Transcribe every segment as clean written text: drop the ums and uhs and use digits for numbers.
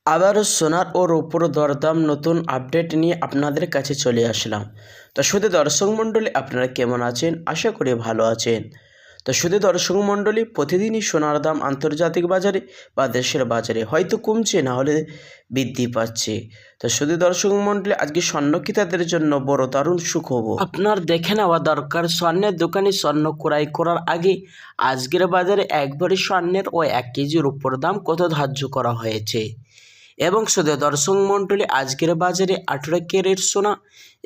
আবারও সোনার ও রূপোর দরদাম নতুন আপডেট নিয়ে আপনাদের কাছে চলে আসলাম। তো শুধু দর্শক মণ্ডলী, আপনারা কেমন আছেন? আশা করি ভালো আছেন। তো শুধু দর্শক মণ্ডলী, প্রতিদিনই সোনার দাম আন্তর্জাতিক বাজারে বা দেশের বাজারে হয়তো কমছে, না হলে বৃদ্ধি পাচ্ছে। তো শুধু দর্শক মণ্ডলী, আজকে স্বর্ণ ক্রেতাদের জন্য বড় দারুণ সুখবর। আপনার দেখে নেওয়া দরকার, স্বর্ণের দোকানে স্বর্ণ ক্রয় করার আগে আজকের বাজারে এক ভরি স্বর্ণের ও 1 কেজির উপর দাম কত ধার্য করা হয়েছে। এবং শুধু দর্শক মণ্ডলী, আজকের বাজারে 18 ক্যারেট সোনা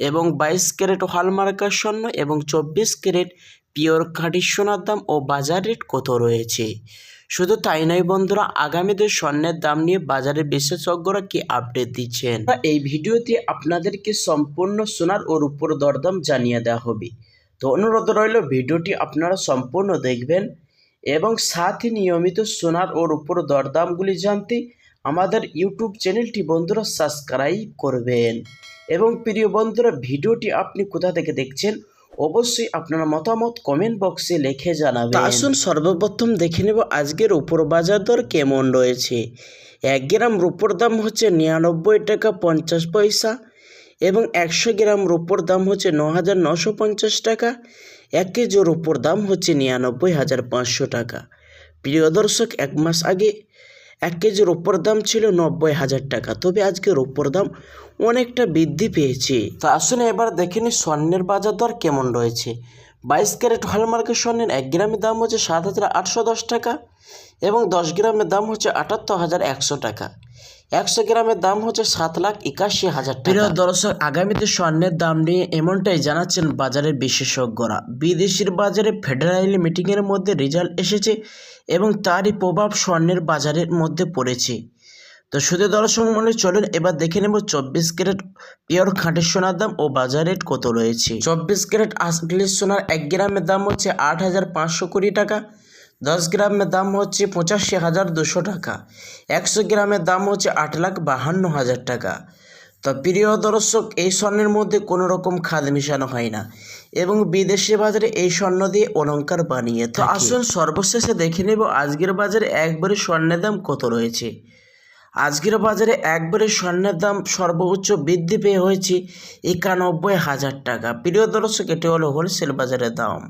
এবং 22 ক্যারেট হলমার্কার স্বর্ণ এবং 24 ক্যারেট পিওর খাঁটি সোনার দাম ও বাজার রেট কত রয়েছে। শুধু তাই নয় বন্ধুরা, আগামীদের স্বর্ণের দাম নিয়ে বাজারের বিশেষজ্ঞরা কি আপডেট দিচ্ছেন, এই ভিডিওতে আপনাদেরকে সম্পূর্ণ সোনার ও রূপোর দরদাম জানিয়ে দেওয়া হবে। তো অনুরোধ রইল ভিডিওটি আপনারা সম্পূর্ণ দেখবেন এবং সাথে নিয়মিত সোনার ও রূপোর দরদামগুলি জানতে আমাদের ইউটিউব চ্যানেলটি বন্ধুরা সাবস্ক্রাইব করবেন। এবং প্রিয় বন্ধুরা, ভিডিওটি আপনি কোথা থেকে দেখছেন অবশ্যই আপনার মতামত কমেন্ট বক্সে লিখে জানাবেন। আসুন সর্বপ্রথম দেখে নেব আজকের রূপোর বাজার দর কেমন রয়েছে। 1 গ্রাম রূপোর দাম হচ্ছে 99 টাকা 50 পয়সা এবং 100 গ্রাম রূপোর দাম হচ্ছে 9,950 টাকা। 1 কেজি রূপোর দাম হচ্ছে 99,500 টাকা। প্রিয় দর্শক, 1 মাস আগে 1 কেজি রূপোর দাম ছিল 90,000 টাকা, তবে আজকে রূপোর দাম অনেকটা বৃদ্ধি পেয়েছে। তো আসুন এবার দেখে নিই স্বর্ণের বাজার দর কেমন রয়েছে। 22 ক্যারেট হলমার্কের স্বর্ণের 1 গ্রামের দাম হচ্ছে 7,810 টাকা এবং 10 গ্রামের দাম হচ্ছে 78,100 টাকা। 100 গ্রামের দাম হচ্ছে 7,81,000 টাকা। প্রিয় দর্শক, আগামীতে স্বর্ণের দাম নিয়ে এমনটাই জানাচ্ছেন বাজারের বিশেষজ্ঞরা। বিদেশের বাজারে ফেডারেল মিটিংয়ের মধ্যে রেজাল্ট এসেছে এবং তারই প্রভাব স্বর্ণের বাজারের মধ্যে পড়েছে। তো শুধু দর্শক মনে চলুন এবার দেখে নেব 24 ক্যারেট পিওর খাঁটি সোনার দাম ও বাজার রেট কত রয়েছে। 24 ক্যারেট আসলি সোনার 1 গ্রামের দাম হচ্ছে 8,520 টাকা। 10 গ্রামের দাম হচ্ছে 85,200 টাকা। 100 গ্রামের দাম হচ্ছে 8,52,000 টাকা। তো প্রিয় দর্শক, এই স্বর্ণের মধ্যে কোনো রকম খাদ মিশানো হয় না এবং বিদেশি বাজারে এই স্বর্ণ দিয়ে অলংকার বানিয়ে থাকে। তো আসুন সর্বশেষে দেখে নেব আজকের বাজারে একবারে স্বর্ণের দাম কত রয়েছে। আজকের বাজারে একবারে স্বর্ণের দাম সর্বোচ্চ বৃদ্ধি পেয়ে হয়েছে 91,000 টাকা। প্রিয় দর্শক, এটি হলো হোলসেল বাজারের দাম।